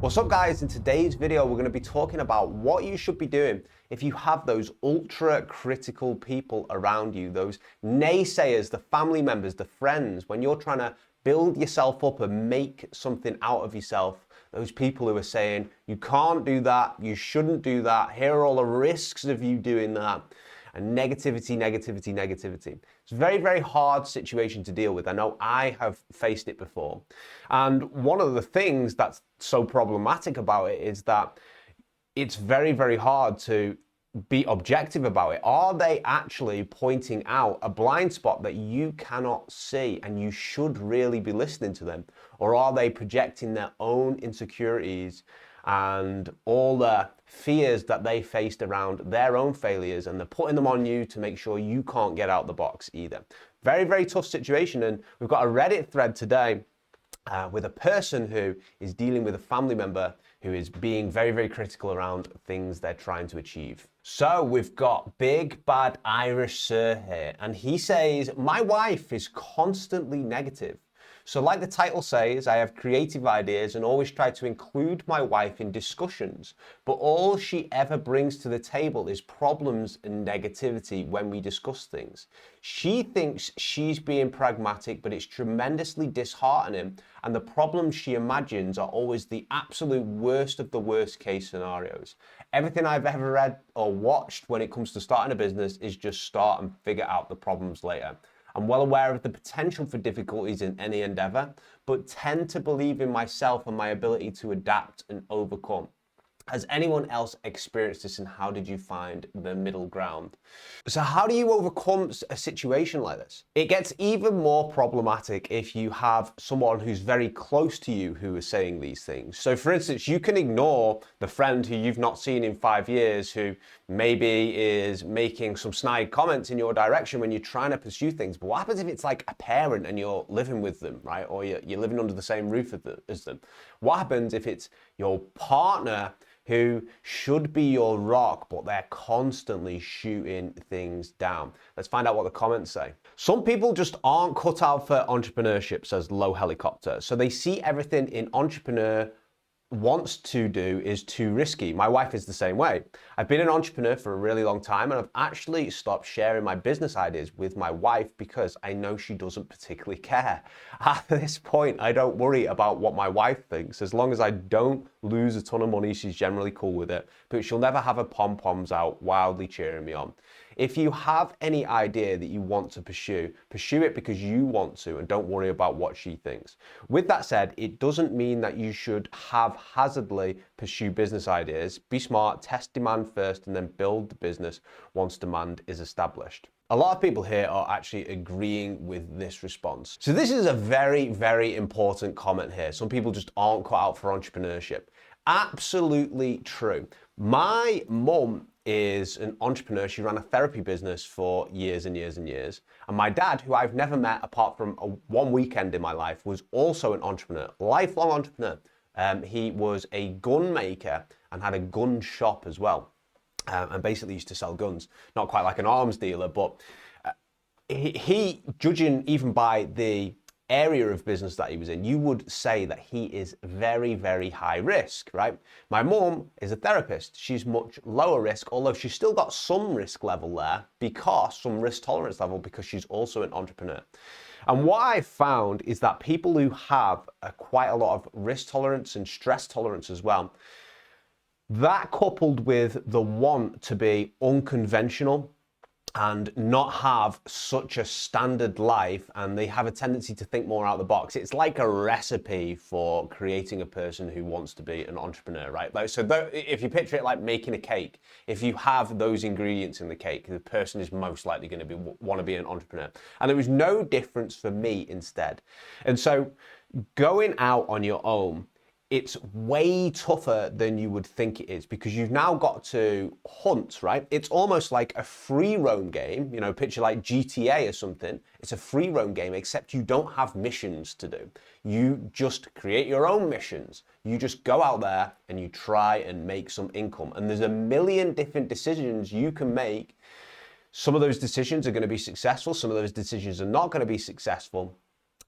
What's up guys? In today's video we're going to be talking about what you should be doing if you have those ultra critical people around you, those naysayers, the family members, the friends, when you're trying to build yourself up and make something out of yourself, those people who are saying you can't do that, you shouldn't do that, here are all the risks of you doing that. And negativity. It's a very, very hard situation to deal with. I know I have faced it before. And one of the things that's so problematic about it is that it's very, very hard to be objective about it. Are they actually pointing out a blind spot that you cannot see and you should really be listening to them? Or are they projecting their own insecurities and all the fears that they faced around their own failures, and they're putting them on you to make sure you can't get out the box either? Very, very tough situation. And we've got a Reddit thread today with a person who is dealing with a family member who is being very, very critical around things they're trying to achieve. So we've got Big Bad Irish Sir here, and he says, my wife is constantly negative. So like the title says, I have creative ideas and always try to include my wife in discussions, but all she ever brings to the table is problems and negativity when we discuss things. She thinks she's being pragmatic, but it's tremendously disheartening, and the problems she imagines are always the absolute worst of the worst case scenarios. Everything I've ever read or watched when it comes to starting a business is just start and figure out the problems later. I'm well aware of the potential for difficulties in any endeavor, but tend to believe in myself and my ability to adapt and overcome. Has anyone else experienced this, and how did you find the middle ground? So how do you overcome a situation like this? It gets even more problematic if you have someone who's very close to you who is saying these things. So for instance, you can ignore the friend who you've not seen in 5 years, who maybe is making some snide comments in your direction when you're trying to pursue things. But what happens if it's like a parent and you're living with them, right? Or you're living under the same roof as them? What happens if it's your partner who should be your rock, but they're constantly shooting things down? Let's find out what the comments say. Some people just aren't cut out for entrepreneurship, says Low Helicopter. So they see everything in entrepreneur wants to do is too risky. My wife is the same way. I've been an entrepreneur for a really long time, and I've actually stopped sharing my business ideas with my wife because I know she doesn't particularly care. At this point, I don't worry about what my wife thinks. As long as I don't lose a ton of money, she's generally cool with it, but she'll never have her pom-poms out wildly cheering me on. If you have any idea that you want to pursue it because you want to, and don't worry about what she thinks. With that said, it doesn't mean that you should haphazardly pursue business ideas. Be smart, test demand first, and then build the business once demand is established. A lot of people here are actually agreeing with this response. So this is a very, very important comment here. Some people just aren't cut out for entrepreneurship. Absolutely true. My mum is an entrepreneur. She ran a therapy business for years and years and years. And my dad, who I've never met apart from one weekend in my life, was also an entrepreneur, lifelong entrepreneur. He was a gun maker and had a gun shop as well. And basically used to sell guns. Not quite like an arms dealer, but he, judging even by the area of business that he was in, you would say that he is very, very high risk, right? My mum is a therapist. She's much lower risk, although she's still got some risk level there, because some risk tolerance level, because she's also an entrepreneur. And what I found is that people who have quite a lot of risk tolerance and stress tolerance as well, that coupled with the want to be unconventional and not have such a standard life, and they have a tendency to think more out of the box. It's like a recipe for creating a person who wants to be an entrepreneur, right? So if you picture it like making a cake, if you have those ingredients in the cake, the person is most likely going to want to be an entrepreneur. And there was no difference for me instead. And so going out on your own, it's way tougher than you would think it is, because you've now got to hunt, right? It's almost like a free roam game, you know, picture like GTA or something. It's a free roam game, except you don't have missions to do. You just create your own missions. You just go out there and you try and make some income. And there's a million different decisions you can make. Some of those decisions are going to be successful. Some of those decisions are not going to be successful.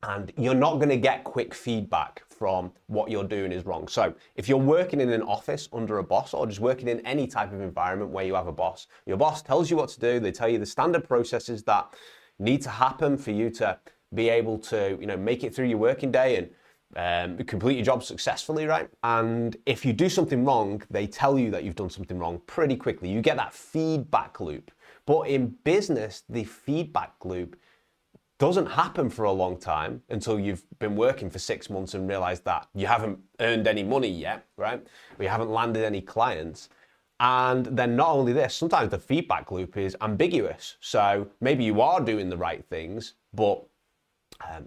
And you're not going to get quick feedback from what you're doing is wrong. So if you're working in an office under a boss, or just working in any type of environment where you have a boss, your boss tells you what to do. They tell you the standard processes that need to happen for you to be able to, make it through your working day and complete your job successfully, right? And if you do something wrong, they tell you that you've done something wrong pretty quickly. You get that feedback loop. But in business, the feedback loop doesn't happen for a long time until you've been working for 6 months and realized that you haven't earned any money yet, right? Or you haven't landed any clients. And then not only this, sometimes the feedback loop is ambiguous. So maybe you are doing the right things, but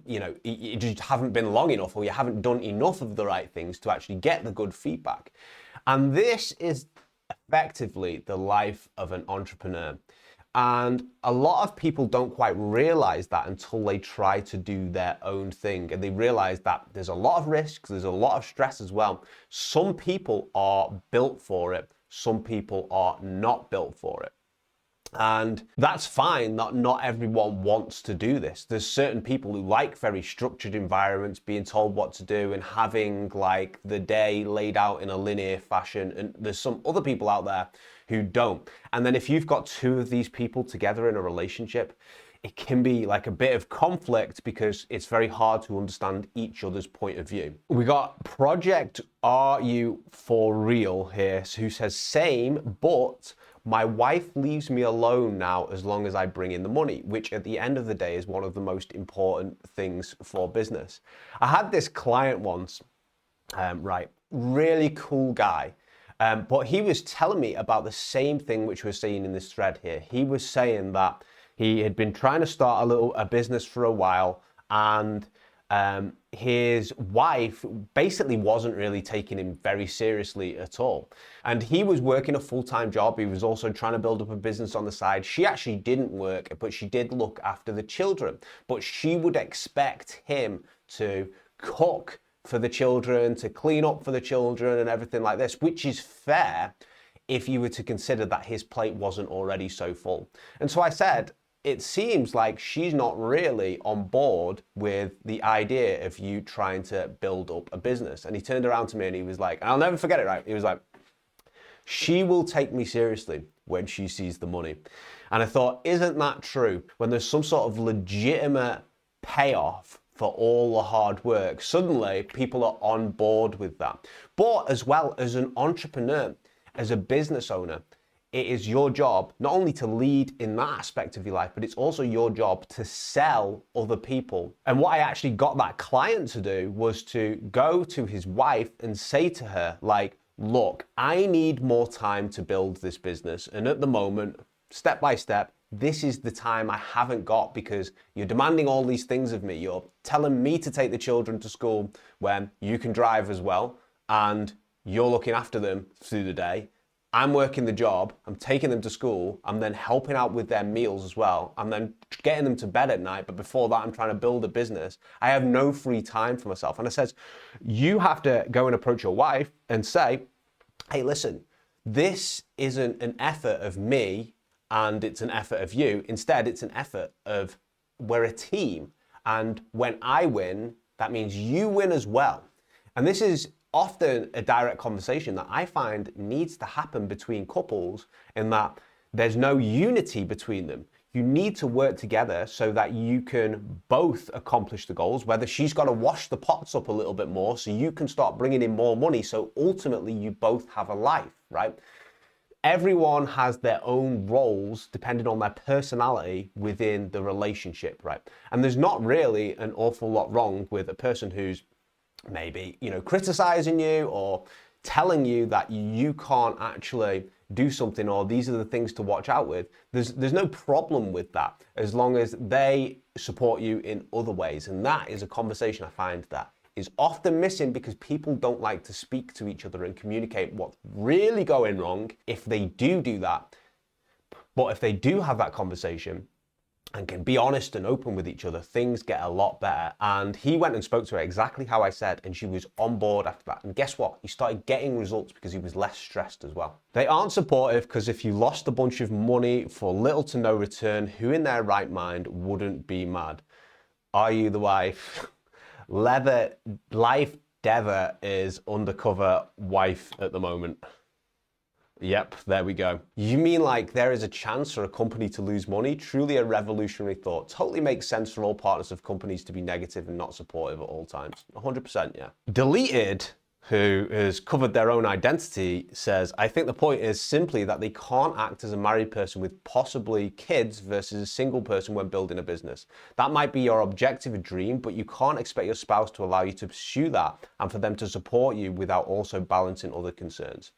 you just haven't been long enough, or you haven't done enough of the right things to actually get the good feedback. And this is effectively the life of an entrepreneur. And a lot of people don't quite realize that until they try to do their own thing. And they realize that there's a lot of risks, there's a lot of stress as well. Some people are built for it, some people are not built for it. And that's fine that not everyone wants to do this. There's certain people who like very structured environments, being told what to do and having like the day laid out in a linear fashion. And there's some other people out there who don't. And then if you've got two of these people together in a relationship, it can be like a bit of conflict because it's very hard to understand each other's point of view. We got Project Are You For Real here, who says, same, but my wife leaves me alone now as long as I bring in the money, which at the end of the day is one of the most important things for business. I had this client once, really cool guy, but he was telling me about the same thing which we're seeing in this thread here. He was saying that he had been trying to start a business for a while, and his wife basically wasn't really taking him very seriously at all. And he was working a full-time job. He was also trying to build up a business on the side. She actually didn't work, but she did look after the children. But she would expect him to cook for the children, to clean up for the children and everything like this, which is fair if you were to consider that his plate wasn't already so full. And so I said, it seems like she's not really on board with the idea of you trying to build up a business. And he turned around to me and he was like, and I'll never forget it, right? He was like, she will take me seriously when she sees the money. And I thought, isn't that true? When there's some sort of legitimate payoff for all the hard work, suddenly people are on board with that. But as well, as an entrepreneur, as a business owner, it is your job not only to lead in that aspect of your life, but it's also your job to sell other people. And what I actually got that client to do was to go to his wife and say to her, like, look, I need more time to build this business. And at the moment, step by step, this is the time I haven't got because you're demanding all these things of me. You're telling me to take the children to school when you can drive as well, and you're looking after them through the day. I'm working the job, I'm taking them to school, I'm then helping out with their meals as well, I'm then getting them to bed at night, but before that I'm trying to build a business. I have no free time for myself. And I says, you have to go and approach your wife and say, hey, listen, this isn't an effort of me and it's an effort of you. Instead, it's an effort of, we're a team. And when I win, that means you win as well. And this is often a direct conversation that I find needs to happen between couples, in that there's no unity between them. You need to work together so that you can both accomplish the goals, whether she's got to wash the pots up a little bit more so you can start bringing in more money, so ultimately you both have a life, right? Everyone has their own roles depending on their personality within the relationship, right? And there's not really an awful lot wrong with a person who's maybe, criticizing you or telling you that you can't actually do something, or these are the things to watch out with. There's no problem with that as long as they support you in other ways. And that is a conversation I find that is often missing because people don't like to speak to each other and communicate what's really going wrong if they do that. But if they do have that conversation and can be honest and open with each other, things get a lot better. And he went and spoke to her exactly how I said, and she was on board after that. And guess what? He started getting results because he was less stressed as well. They aren't supportive because if you lost a bunch of money for little to no return, who in their right mind wouldn't be mad? Are you the wife? Life Dever is undercover wife at the moment. Yep, there we go. You mean like there is a chance for a company to lose money? Truly a revolutionary thought. Totally makes sense for all partners of companies to be negative and not supportive at all times. 100%, yeah. Deleted, who has covered their own identity, says, I think the point is simply that they can't act as a married person with possibly kids versus a single person when building a business. That might be your objective or dream, but you can't expect your spouse to allow you to pursue that and for them to support you without also balancing other concerns.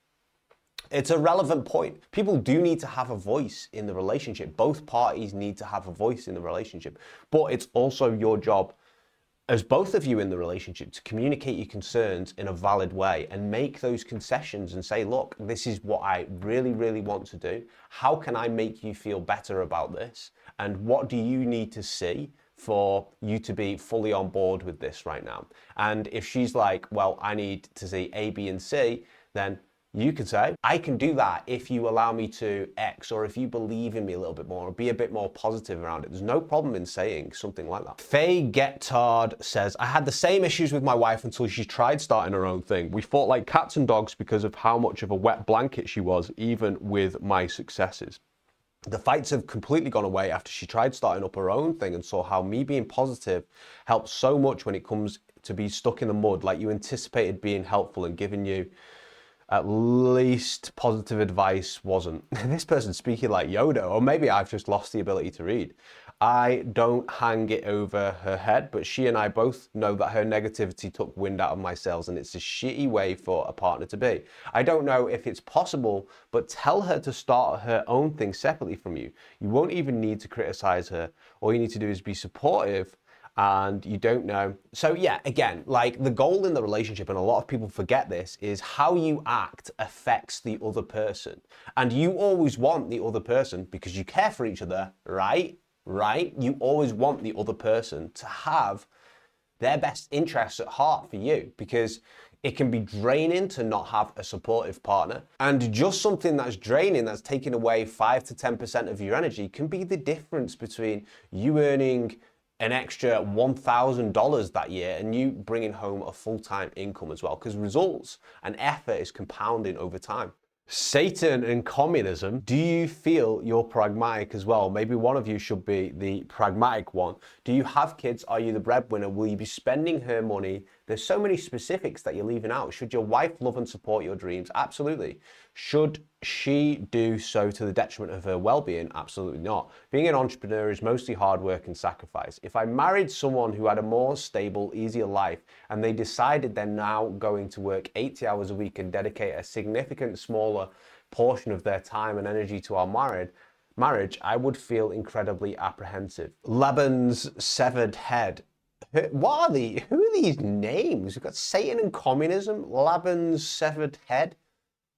It's a relevant point. People do need to have a voice in the relationship. Both parties need to have a voice in the relationship. But it's also your job as both of you in the relationship to communicate your concerns in a valid way and make those concessions and say, look, this is what I really, really want to do. How can I make you feel better about this? And what do you need to see for you to be fully on board with this right now? And if she's like, well, I need to see A, B, and C, then you could say, I can do that if you allow me to X, or if you believe in me a little bit more, or be a bit more positive around it. There's no problem in saying something like that. Faye Gettard says, I had the same issues with my wife until she tried starting her own thing. We fought like cats and dogs because of how much of a wet blanket she was, even with my successes. The fights have completely gone away after she tried starting up her own thing and saw how me being positive helps so much when it comes to be stuck in the mud, like you anticipated being helpful and giving you at least positive advice wasn't. This person's speaking like Yoda, or maybe I've just lost the ability to read. I don't hang it over her head, but she and I both know that her negativity took wind out of my sails, and it's a shitty way for a partner to be. I don't know if it's possible, but tell her to start her own thing separately from you. You won't even need to criticize her. All you need to do is be supportive, and you don't know. So yeah, again, like the goal in the relationship, and a lot of people forget this, is how you act affects the other person. And you always want the other person, because you care for each other, right? You always want the other person to have their best interests at heart for you, because it can be draining to not have a supportive partner. And just something that's draining, that's taking away 5 to 10% of your energy, can be the difference between you earning an extra $1,000 that year and you bringing home a full-time income as well, because results and effort is compounding over time. Satan and communism, do you feel you're pragmatic as well? Maybe one of you should be the pragmatic one. Do you have kids? Are you the breadwinner? Will you be spending her money? There's so many specifics that you're leaving out. Should your wife love and support your dreams? Absolutely. Should she do so to the detriment of her well-being? Absolutely not. Being an entrepreneur is mostly hard work and sacrifice. If I married someone who had a more stable, easier life, and they decided they're now going to work 80 hours a week and dedicate a significant smaller portion of their time and energy to our marriage, I would feel incredibly apprehensive. Laban's severed head. Who are these names? We've got Satan and communism, Laban's severed head.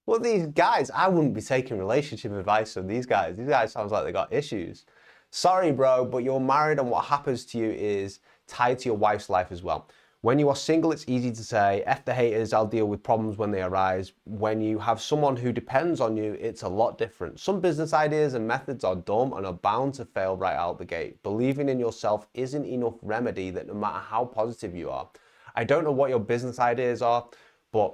What are these guys? I wouldn't be taking relationship advice from these guys. These guys sounds like they got issues. Sorry, bro, but you're married and what happens to you is tied to your wife's life as well. When you are single, it's easy to say, F the haters, I'll deal with problems when they arise. When you have someone who depends on you, it's a lot different. Some business ideas and methods are dumb and are bound to fail right out the gate. Believing in yourself isn't enough remedy that no matter how positive you are. I don't know what your business ideas are, but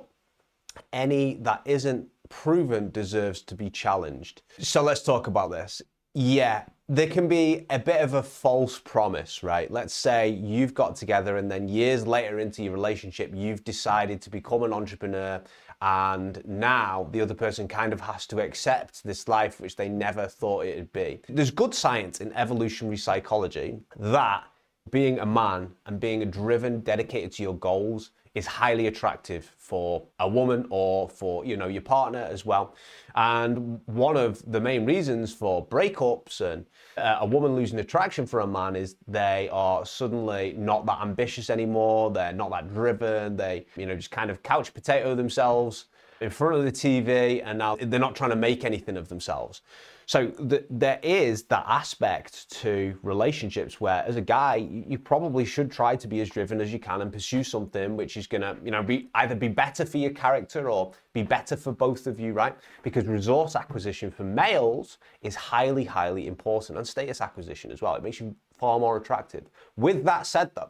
any that isn't proven deserves to be challenged. So let's talk about this. Yeah, there can be a bit of a false promise, right? Let's say you've got together and then years later into your relationship, you've decided to become an entrepreneur, and now the other person kind of has to accept this life which they never thought it'd be. There's good science in evolutionary psychology that being a man and being driven, dedicated to your goals is highly attractive for a woman or for, you know, your partner as well. And one of the main reasons for breakups and a woman losing attraction for a man is they are suddenly not that ambitious anymore. They're not that driven. They, you know, just kind of couch potato themselves in front of the TV, and now they're not trying to make anything of themselves. So there is that aspect to relationships where, as a guy, you probably should try to be as driven as you can and pursue something which is gonna, you know, either be better for your character or be better for both of you, right? Because resource acquisition for males is highly, highly important, and status acquisition as well. It makes you far more attractive. With that said though,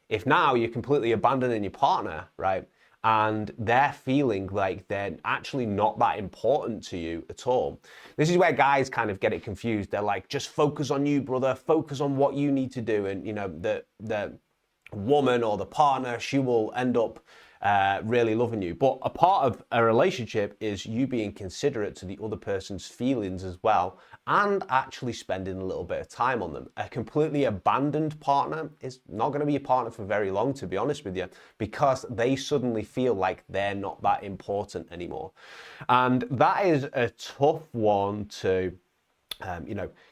if now you're completely abandoning your partner, right, and they're feeling like they're actually not that important to you at all. This is where guys kind of get it confused. They're like, just focus on you, brother, focus on what you need to do. And you know, the woman or the partner, she will end up really loving you. But a part of a relationship is you being considerate to the other person's feelings as well, and actually spending a little bit of time on them. A completely abandoned partner is not going to be a partner for very long, to be honest with you, because they suddenly feel like they're not that important anymore. And that is a tough one to,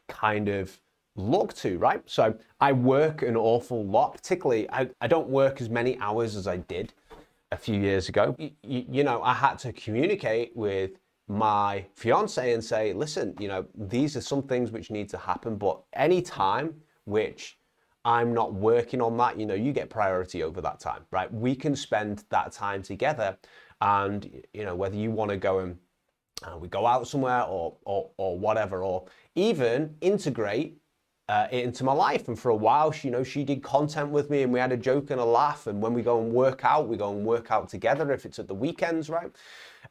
kind of look to, right? So I work an awful lot, particularly I don't work as many hours as I did a few years ago. I had to communicate with my fiance and say, listen, these are some things which need to happen, but any time which I'm not working on that, you get priority over that time, right? We can spend that time together, and whether you want to go and we go out somewhere or whatever, or even integrate it into my life. And for a while, she did content with me, and we had a joke and a laugh. And when we go and work out, we go and work out together if it's at the weekends, right?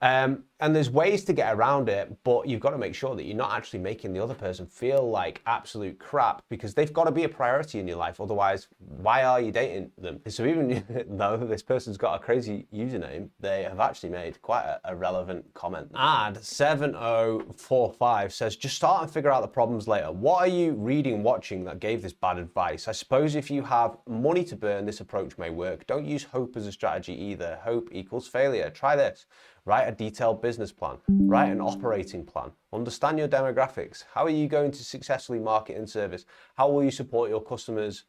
And there's ways to get around it, but you've got to make sure that you're not actually making the other person feel like absolute crap, because they've got to be a priority in your life. Otherwise, why are you dating them? So even though this person's got a crazy username, they have actually made quite a relevant comment. Ad7045 says, just start and figure out the problems later. What are you reading, watching that gave this bad advice? I suppose if you have money to burn, this approach may work. Don't use hope as a strategy either. Hope equals failure. Try this. Write a detailed business plan, write an operating plan, understand your demographics. How are you going to successfully market and service? How will you support your customers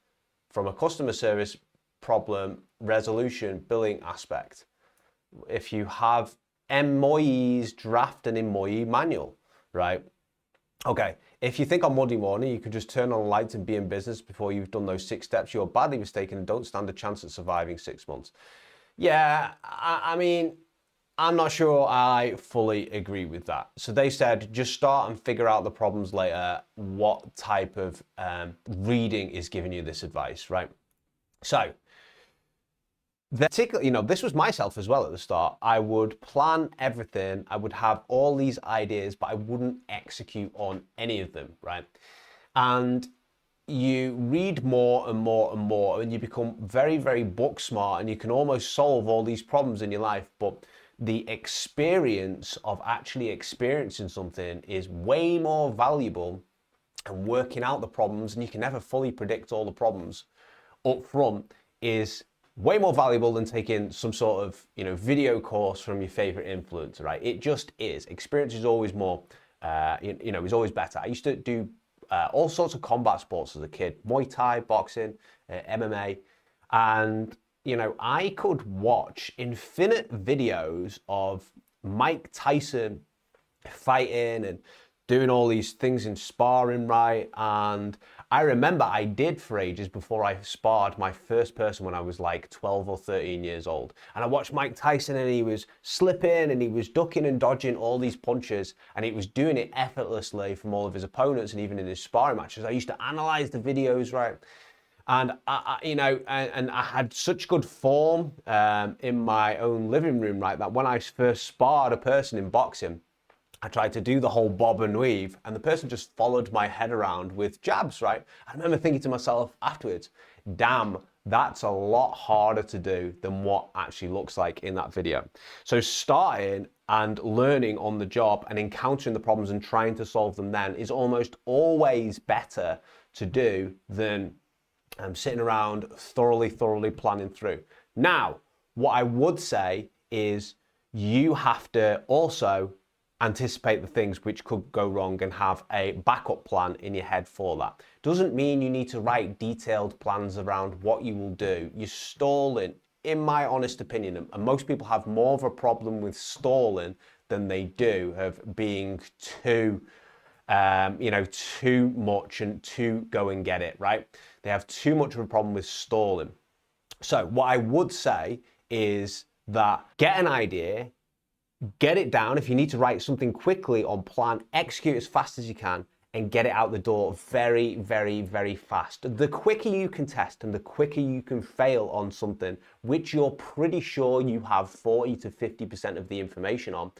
from a customer service problem resolution billing aspect? If you have MOEs, draft an MOE manual, right? Okay, if you think on Monday morning you could just turn on the lights and be in business before you've done those 6 steps, you're badly mistaken and don't stand a chance at surviving 6 months. Yeah, I mean, I'm not sure I fully agree with that. So they said, just start and figure out the problems later. What type of reading is giving you this advice, right? So, this was myself as well at the start. I would plan everything. I would have all these ideas, but I wouldn't execute on any of them, right? And you read more and more and more, and you become very, very book smart, and you can almost solve all these problems in your life, but the experience of actually experiencing something is way more valuable, and working out the problems, and you can never fully predict all the problems up front, is way more valuable than taking some sort of video course from your favorite influencer, right? It just is. Experience is always more, is always better. I used to do all sorts of combat sports as a kid: Muay Thai, boxing, MMA, and I could watch infinite videos of Mike Tyson fighting and doing all these things in sparring, right? And I remember I did for ages before I sparred my first person when I was like 12 or 13 years old. And I watched Mike Tyson, and he was slipping and he was ducking and dodging all these punches, and he was doing it effortlessly from all of his opponents, and even in his sparring matches. I used to analyze the videos, right? And I had such good form in my own living room, right, that when I first sparred a person in boxing, I tried to do the whole bob and weave, and the person just followed my head around with jabs, right? I remember thinking to myself afterwards, damn, that's a lot harder to do than what actually looks like in that video. So starting and learning on the job and encountering the problems and trying to solve them then is almost always better to do than sitting around thoroughly planning through. Now, what I would say is you have to also anticipate the things which could go wrong and have a backup plan in your head for that. Doesn't mean you need to write detailed plans around what you will do. You're stalling, in my honest opinion, and most people have more of a problem with stalling than they do of being too much and too go and get it, right? They have too much of a problem with stalling. So what I would say is that get an idea, get it down. If you need to write something quickly on plan, execute as fast as you can, and get it out the door very, very, very fast. The quicker you can test and the quicker you can fail on something which you're pretty sure you have 40 to 50% of the information on.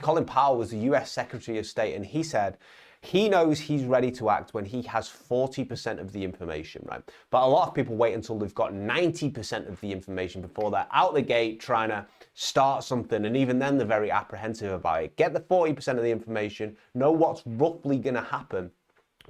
Colin Powell was the US Secretary of State, and he said he knows he's ready to act when he has 40% of the information, right? But a lot of people wait until they've got 90% of the information before they're out the gate trying to start something, and even then they're very apprehensive about it. Get the 40% of the information, know what's roughly going to happen,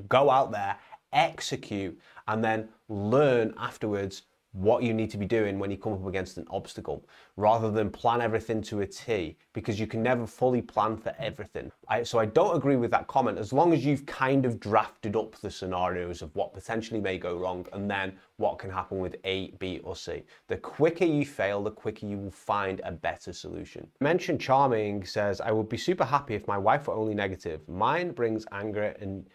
go out there, execute, and then learn afterwards what you need to be doing when you come up against an obstacle, rather than plan everything to a T, because you can never fully plan for everything. So I don't agree with that comment, as long as you've kind of drafted up the scenarios of what potentially may go wrong and then what can happen with A, B, or C. The quicker you fail, the quicker you will find a better solution. Mention Charming says, I would be super happy if my wife were only negative. Mine brings anger and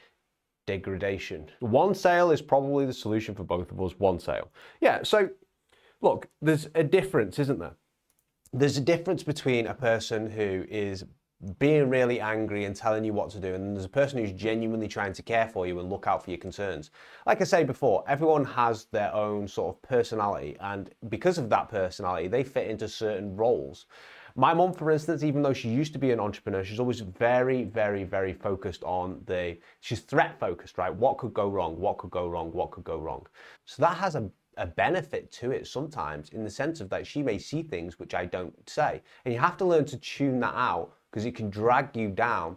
degradation. One sale is probably the solution for both of us. One sale. Yeah, so look, there's a difference, isn't there? There's a difference between a person who is being really angry and telling you what to do, and there's a person who's genuinely trying to care for you and look out for your concerns. Like I said before, everyone has their own sort of personality, and because of that personality, they fit into certain roles. My mom, for instance, even though she used to be an entrepreneur, she's always very, very, very focused on she's threat focused, right? What could go wrong? What could go wrong? What could go wrong? So that has a benefit to it sometimes, in the sense of that she may see things which I don't say. And you have to learn to tune that out, because it can drag you down.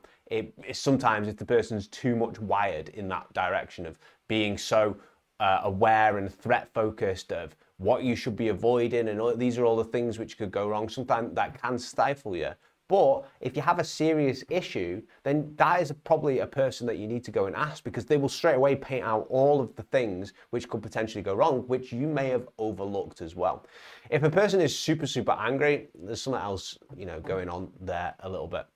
Sometimes if the person's too much wired in that direction of being so aware and threat focused of what you should be avoiding, and these are all the things which could go wrong. Sometimes that can stifle you. But if you have a serious issue, then that is probably a person that you need to go and ask, because they will straight away paint out all of the things which could potentially go wrong, which you may have overlooked as well. If a person is super, super angry, there's something else, going on there a little bit.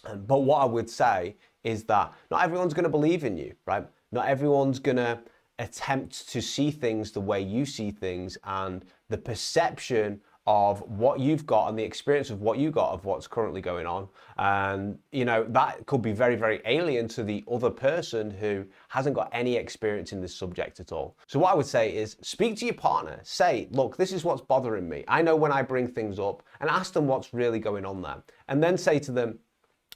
But what I would say is that not everyone's going to believe in you, right? Not everyone's going to attempt to see things the way you see things, and the perception of what you've got and the experience of what you got of what's currently going on. And, that could be very, very alien to the other person who hasn't got any experience in this subject at all. So what I would say is speak to your partner. Say, look, this is what's bothering me. I know when I bring things up, and ask them what's really going on there. And then say to them,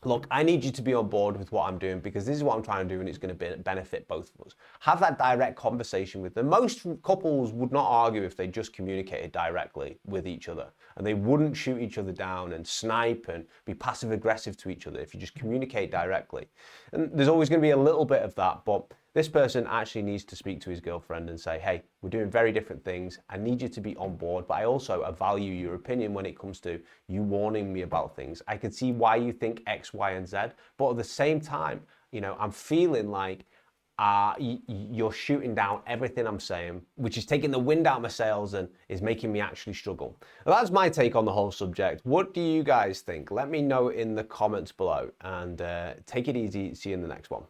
look, I need you to be on board with what I'm doing, because this is what I'm trying to do and it's going to benefit both of us. Have that direct conversation with them. Most couples would not argue if they just communicated directly with each other, and they wouldn't shoot each other down and snipe and be passive aggressive to each other if you just communicate directly. And there's always going to be a little bit of that, but this person actually needs to speak to his girlfriend and say, hey, we're doing very different things. I need you to be on board, but I also value your opinion when it comes to you warning me about things. I can see why you think X, Y, and Z, but at the same time, I'm feeling like you're shooting down everything I'm saying, which is taking the wind out of my sails and is making me actually struggle. Well, that's my take on the whole subject. What do you guys think? Let me know in the comments below, and take it easy. See you in the next one.